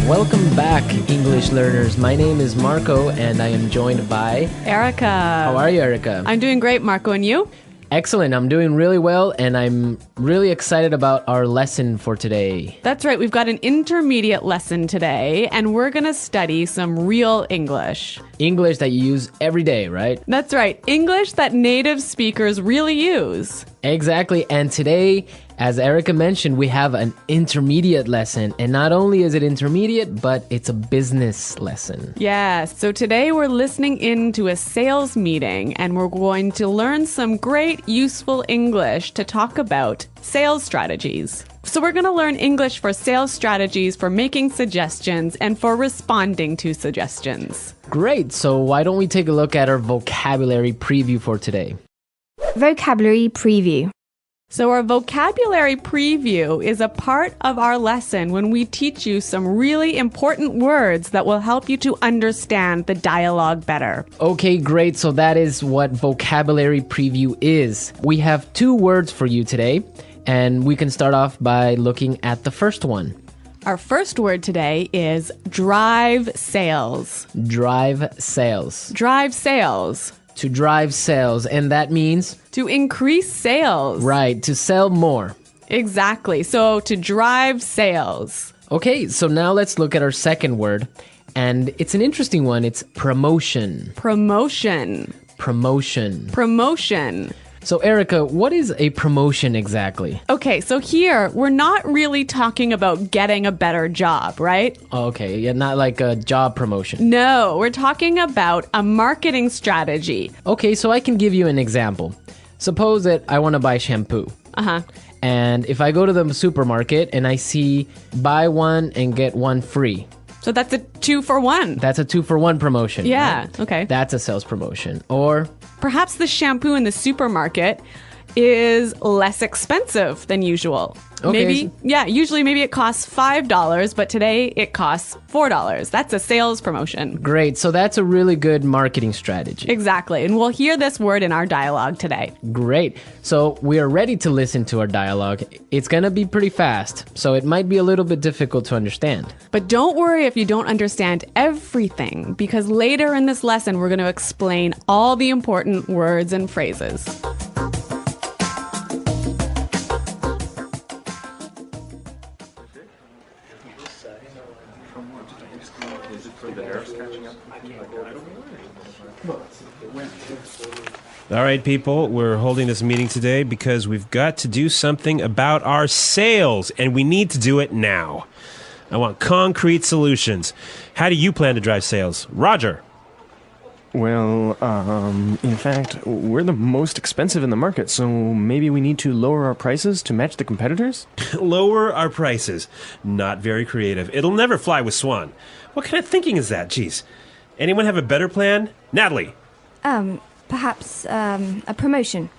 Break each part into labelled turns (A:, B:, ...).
A: Welcome back, English learners. My name is Marco, and I am joined by
B: Erica.
A: How are you, Erica?
B: I'm doing great, Marco, and you?
A: Excellent. I'm doing really well, and I'm really excited about our lesson for today.
B: That's right. We've got an intermediate lesson today, and we're going to study some real English.
A: English that you use every day, right?
B: That's right. English that native speakers really use.
A: Exactly. And today, as Erica mentioned, we have an intermediate lesson. And not only is it intermediate, but it's a business lesson.
B: Yes. So today we're listening in to a sales meeting, and we're going to learn some great, useful English to talk about sales strategies. So we're going to learn English for sales strategies, for making suggestions, and for responding to suggestions.
A: Great. So why don't we take a look at our vocabulary preview for today?
C: Vocabulary preview.
B: So our vocabulary preview is a part of our lesson when we teach you some really important words that will help you to understand the dialogue better.
A: Okay, great. So that is what vocabulary preview is. We have 2 words for you today, and we can start off by looking at the first one.
B: Our first word today is drive sales.
A: Drive sales.
B: Drive sales.
A: To drive sales, and that means?
B: To increase sales.
A: Right, to sell more.
B: Exactly. So to drive sales.
A: Okay, so now let's look at our second word, and it's an interesting one. It's promotion.
B: Promotion.
A: Promotion.
B: Promotion.
A: So Erica, what is a promotion exactly?
B: Okay, so here we're not really talking about getting a better job, right?
A: Okay, yeah, not like a job promotion.
B: No, we're talking about a marketing strategy.
A: Okay, so I can give you an example. Suppose that I want to buy shampoo.
B: Uh-huh.
A: And if I go to the supermarket and I see buy one and get one free.
B: So that's a 2-for-1.
A: That's a 2-for-1 promotion.
B: Yeah,
A: right?
B: okay.
A: That's a sales promotion. Or
B: perhaps the shampoo in the supermarket is less expensive than usual.
A: Okay.
B: Usually maybe it costs $5, but today it costs $4. That's a sales promotion.
A: great. So that's a really good marketing strategy.
B: Exactly. And we'll hear this word in our dialogue today.
A: Great. So we are ready to listen to our dialogue. It's going to be pretty fast, so it might be a little bit difficult to understand.
B: But don't worry if you don't understand everything, because later in this lesson, we're going to explain all the important words and phrases.
D: All right, people, we're holding this meeting today because we've got to do something about our sales, and we need to do it now. I want concrete solutions. How do you plan to drive sales? Roger.
E: Well, in fact, we're the most expensive in the market, so maybe we need to lower our prices to match the competitors?
D: Lower our prices. Not very creative. It'll never fly with Swan. What kind of thinking is that? Jeez. Anyone have a better plan? Natalie.
C: Perhaps a promotion.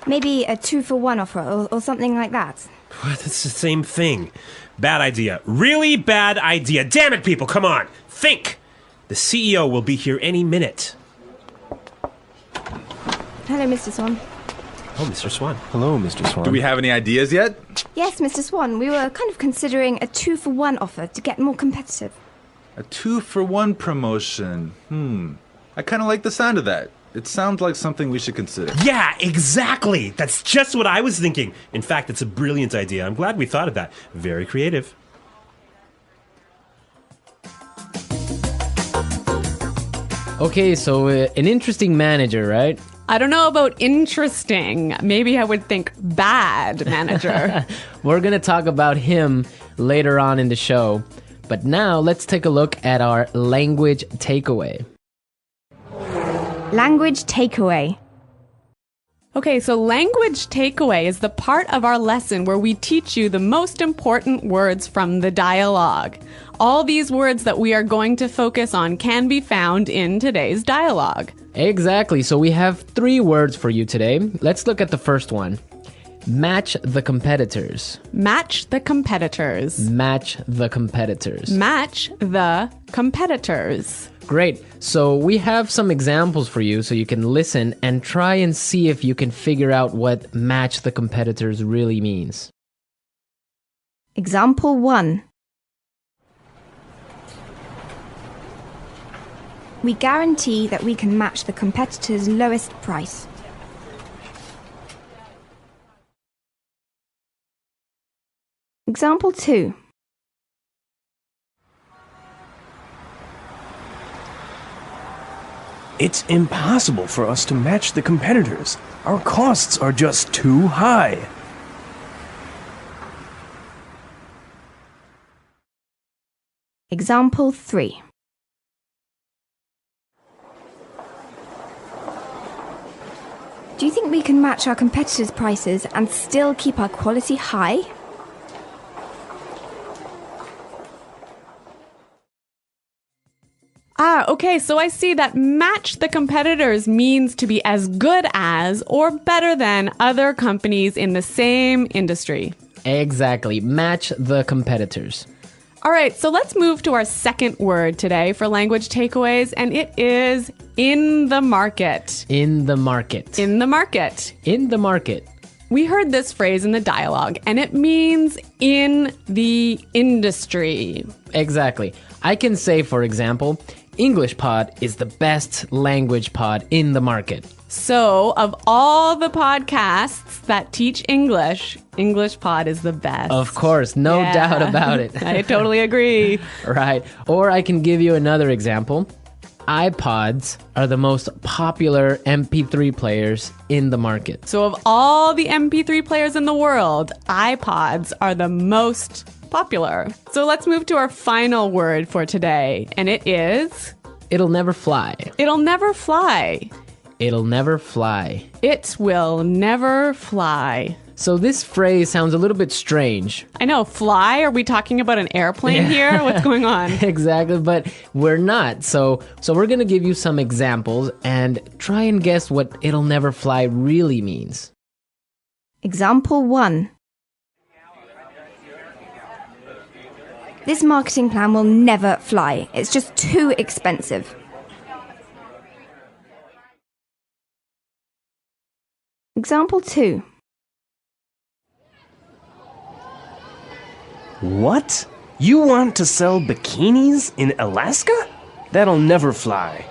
C: Maybe a 2-for-1 offer or something like that.
D: What? That's the same thing. Bad idea. Really bad idea. Damn it, people, come on. Think. The CEO will be here any minute.
C: Hello, Mr. Swan.
D: Oh, Mr. Swan.
E: Hello, Mr. Swan.
F: Do we have any ideas yet?
C: Yes, Mr. Swan. We were kind of considering a 2-for-1 offer to get more competitive.
F: A 2-for-1 promotion. I kind of like the sound of that. It sounds like something we should consider.
D: Yeah, exactly. That's just what I was thinking. In fact, it's a brilliant idea. I'm glad we thought of that. Very creative.
A: Okay, so an interesting manager, right?
B: I don't know about interesting. Maybe I would think bad manager.
A: We're going to talk about him later on in the show. But now let's take a look at our language takeaway.
C: Language takeaway.
B: Okay, so language takeaway is the part of our lesson where we teach you the most important words from the dialogue. All these words that we are going to focus on can be found in today's dialogue.
A: Exactly. So we have 3 words for you today. Let's look at the first one. Match the competitors.
B: Match the competitors.
A: Match the competitors.
B: Match the competitors.
A: Great. So we have some examples for you so you can listen and try and see if you can figure out what match the competitors really means.
C: Example 1. We guarantee that we can match the competitor's lowest price. Example 2.
E: It's impossible for us to match the competitors. Our costs are just too high.
C: Example 3. Do you think we can match our competitors' prices and still keep our quality high?
B: Okay, so I see that match the competitors means to be as good as or better than other companies in the same industry.
A: Exactly. Match the competitors.
B: All right, so let's move to our second word today for language takeaways, and it is in the market.
A: In the market.
B: In the market.
A: In the market.
B: We heard this phrase in the dialogue, and it means in the industry.
A: Exactly. I can say, for example, English Pod is the best language pod in the market.
B: So, of all the podcasts that teach English, English Pod is the best.
A: Of course, no doubt about it.
B: I totally agree.
A: Right. Or I can give you another example. iPods are the most popular MP3 players in the market.
B: So, of all the MP3 players in the world, iPods are the most popular. So, let's move to our final word for today, and it is...
A: It'll never fly.
B: It'll never fly.
A: It'll never fly.
B: It will never fly.
A: So this phrase sounds a little bit strange.
B: I know, fly? Are we talking about an airplane here? What's going on?
A: Exactly, but we're not. So we're going to give you some examples and try and guess what it'll never fly really means.
C: Example 1. This marketing plan will never fly. It's just too expensive. Example 2.
E: What? You want to sell bikinis in Alaska? That'll never fly.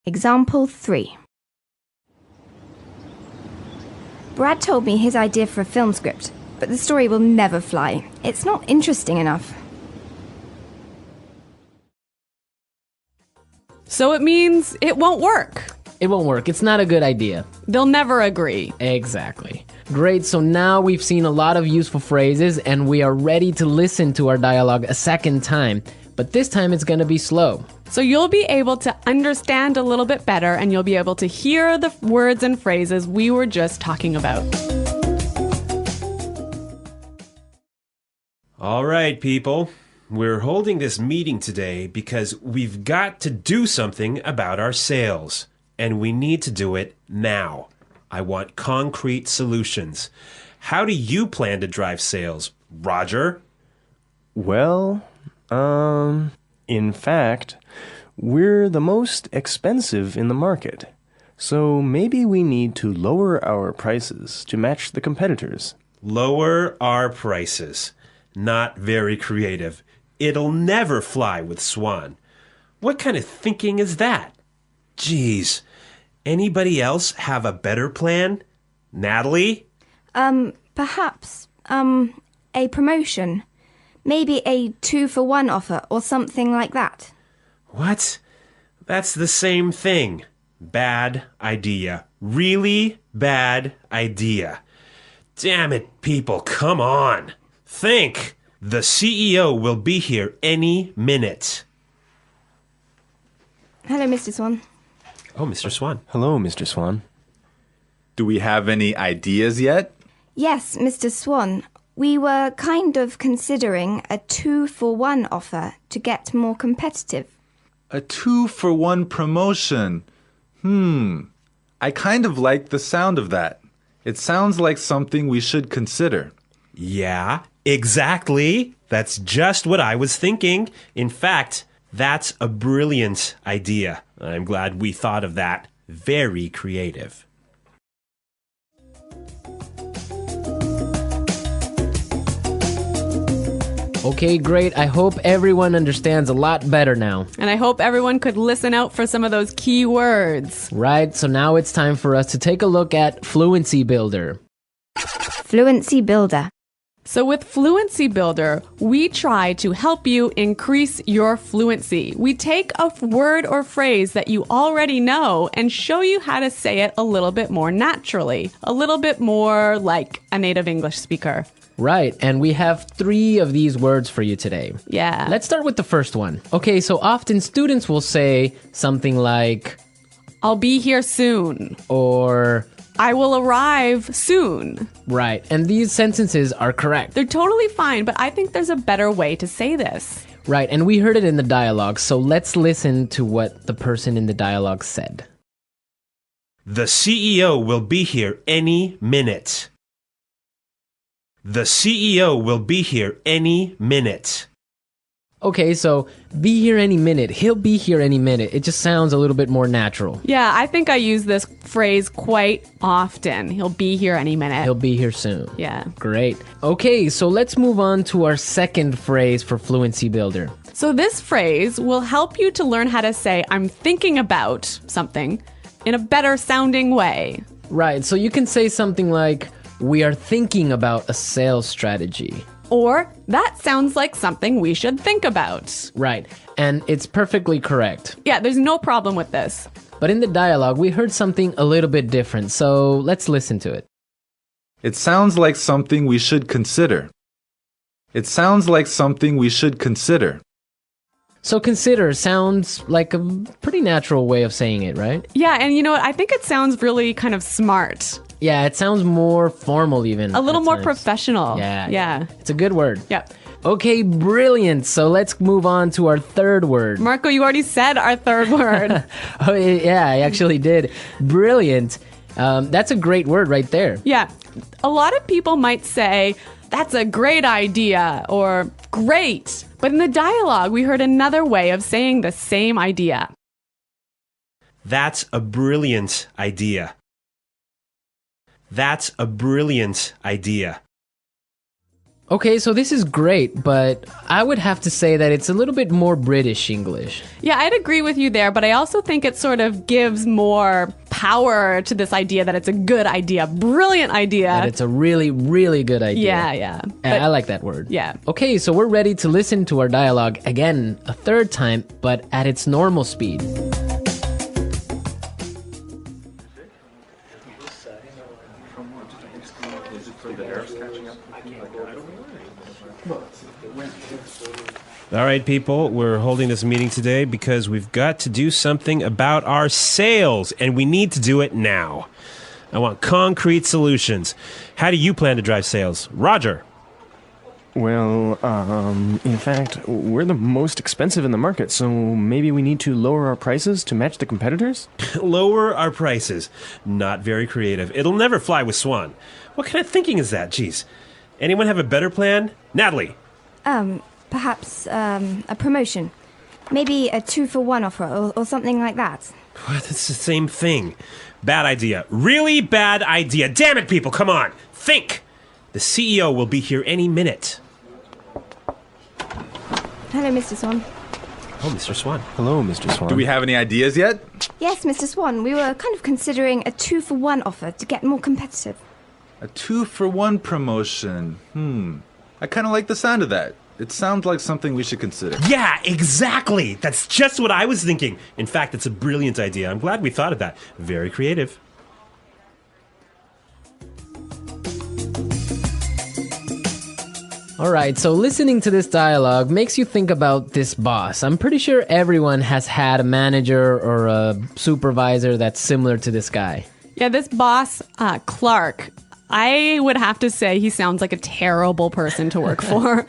C: Example 3. Brad told me his idea for a film script, but the story will never fly. It's not interesting enough.
B: So it means it won't work.
A: It won't work. It's not a good idea.
B: They'll never agree.
A: Exactly. Great, so now we've seen a lot of useful phrases and we are ready to listen to our dialogue a second time. But this time it's going to be slow.
B: So you'll be able to understand a little bit better and you'll be able to hear the words and phrases we were just talking about.
D: All right, people. We're holding this meeting today because we've got to do something about our sales. And we need to do it now. I want concrete solutions. How do you plan to drive sales, Roger?
E: Well, in fact, we're the most expensive in the market. So maybe we need to lower our prices to match the competitors.
D: Lower our prices. Not very creative. It'll never fly with Swan. What kind of thinking is that? Geez. Anybody else have a better plan? Natalie?
C: Perhaps, a promotion. Maybe a 2-for-1 offer or something like that.
D: What? That's the same thing. Bad idea. Really bad idea. Damn it, people, come on. Think. The CEO will be here any minute.
C: Hello, Mr. Swan.
D: Oh, Mr. Swan.
E: Hello, Mr. Swan.
F: Do we have any ideas yet?
C: Yes, Mr. Swan. We were kind of considering a 2-for-1 offer to get more competitive.
F: A 2-for-1 promotion. I kind of like the sound of that. It sounds like something we should consider.
D: Yeah, exactly. That's just what I was thinking. In fact, that's a brilliant idea. I'm glad we thought of that. Very creative.
A: Okay, great. I hope everyone understands a lot better now.
B: And I hope everyone could listen out for some of those key words.
A: Right, so now it's time for us to take a look at Fluency Builder.
C: Fluency Builder.
B: So with Fluency Builder, we try to help you increase your fluency. We take a word or phrase that you already know and show you how to say it a little bit more naturally, a little bit more like a native English speaker.
A: Right, and we have 3 of these words for you today.
B: Yeah.
A: Let's start with the first one. Okay, so often students will say something like,
B: I'll be here soon.
A: or,
B: I will arrive soon.
A: right, and these sentences are correct.
B: They're totally fine, but I think there's a better way to say this.
A: Right, and we heard it in the dialogue, so let's listen to what the person in the dialogue said.
D: The CEO will be here any minute. The CEO will be here any minute.
A: Okay, so be here any minute. He'll be here any minute. It just sounds a little bit more natural.
B: Yeah, I think I use this phrase quite often. He'll be here any minute.
A: He'll be here soon.
B: Yeah.
A: Great. Okay, so let's move on to our second phrase for Fluency Builder.
B: So this phrase will help you to learn how to say I'm thinking about something in a better sounding way.
A: Right, so you can say something like, we are thinking about a sales strategy.
B: Or that sounds like something we should think about.
A: Right, and it's perfectly correct.
B: Yeah, there's no problem with this.
A: But in the dialogue, we heard something a little bit different, so let's listen to it.
F: It sounds like something we should consider. It sounds like something we should consider.
A: So consider sounds like a pretty natural way of saying it, right?
B: Yeah, and you know what? I think it sounds really kind of smart.
A: Yeah, it sounds more formal even.
B: A little
A: at
B: more
A: times.
B: professional.
A: Yeah. It's a good word.
B: Yeah.
A: Okay, brilliant. So let's move on to our third word.
B: Marco, you already said our third word.
A: Oh, yeah, I actually did. Brilliant. That's a great word right there.
B: Yeah. A lot of people might say, that's a great idea or great. But in the dialogue, we heard another way of saying the same idea.
D: That's a brilliant idea. That's a brilliant idea.
A: Okay, so this is great, but I would have to say that it's a little bit more British English.
B: Yeah, I'd agree with you there, but I also think it sort of gives more power to this idea that it's a good idea, brilliant idea.
A: That it's a really, really good idea.
B: Yeah.
A: I like that word.
B: Yeah.
A: Okay, so we're ready to listen to our dialogue again a third time, but at its normal speed.
D: All right, people, we're holding this meeting today because we've got to do something about our sales, and we need to do it now. I want concrete solutions. How do you plan to drive sales? Roger.
E: Well, in fact, we're the most expensive in the market, so maybe we need to lower our prices to match the competitors?
D: Lower our prices. Not very creative. It'll never fly with Swan. What kind of thinking is that? Jeez. Anyone have a better plan? Natalie.
C: Perhaps a promotion. Maybe a 2-for-1 offer or something like that.
D: What? It's the same thing. Bad idea. Really bad idea. Damn it, people, come on. Think. The CEO will be here any minute.
C: Hello, Mr. Swan.
D: Oh, Mr. Swan.
E: Hello, Mr. Swan.
F: Do we have any ideas yet?
C: Yes, Mr. Swan, we were kind of considering a 2-for-1 offer to get more competitive.
F: A 2-for-1 promotion. I kind of like the sound of that. It sounds like something we should consider.
D: Yeah, exactly. That's just what I was thinking. In fact, it's a brilliant idea. I'm glad we thought of that. Very creative.
A: All right, so listening to this dialogue makes you think about this boss. I'm pretty sure everyone has had a manager or a supervisor that's similar to this guy.
B: Yeah, this boss, Clark, I would have to say he sounds like a terrible person to work for.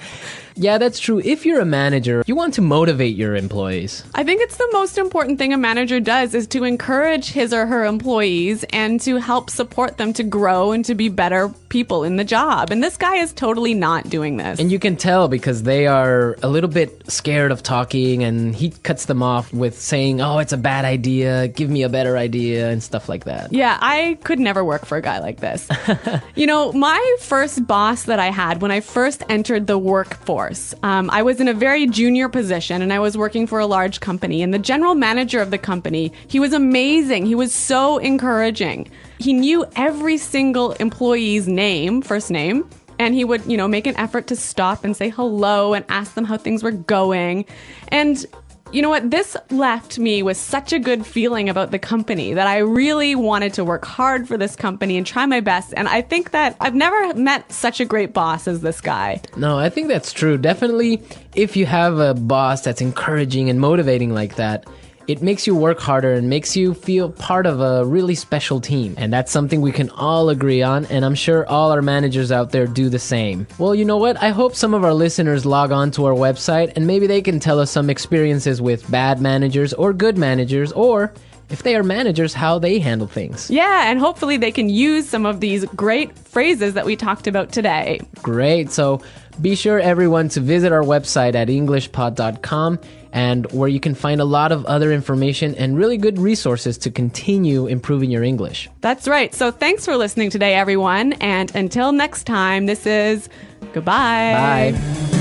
A: Yeah, that's true. If you're a manager, you want to motivate your employees.
B: I think it's the most important thing a manager does is to encourage his or her employees and to help support them to grow and to be better people in the job. And this guy is totally not doing this.
A: And you can tell because they are a little bit scared of talking, and he cuts them off with saying, oh, it's a bad idea, give me a better idea, and stuff like that.
B: Yeah, I could never work for a guy like this. You know, my first boss that I had when I first entered the workforce, workforce. I was in a very junior position and I was working for a large company, and the general manager of the company, he was amazing. He was so encouraging. He knew every single employee's name, first name, and he would, make an effort to stop and say hello and ask them how things were going. And you know what? This left me with such a good feeling about the company that I really wanted to work hard for this company and try my best. And I think that I've never met such a great boss as this guy.
A: No, I think that's true. Definitely, if you have a boss that's encouraging and motivating like that, it makes you work harder and makes you feel part of a really special team. And that's something we can all agree on, and I'm sure all our managers out there do the same. Well, you know what? I hope some of our listeners log on to our website and maybe they can tell us some experiences with bad managers or good managers, or if they are managers, how they handle things.
B: Yeah, and hopefully they can use some of these great phrases that we talked about today.
A: Great. So be sure, everyone, to visit our website at englishpod.com, and where you can find a lot of other information and really good resources to continue improving your English.
B: That's right. So thanks for listening today, everyone. And until next time, this is goodbye.
A: Bye.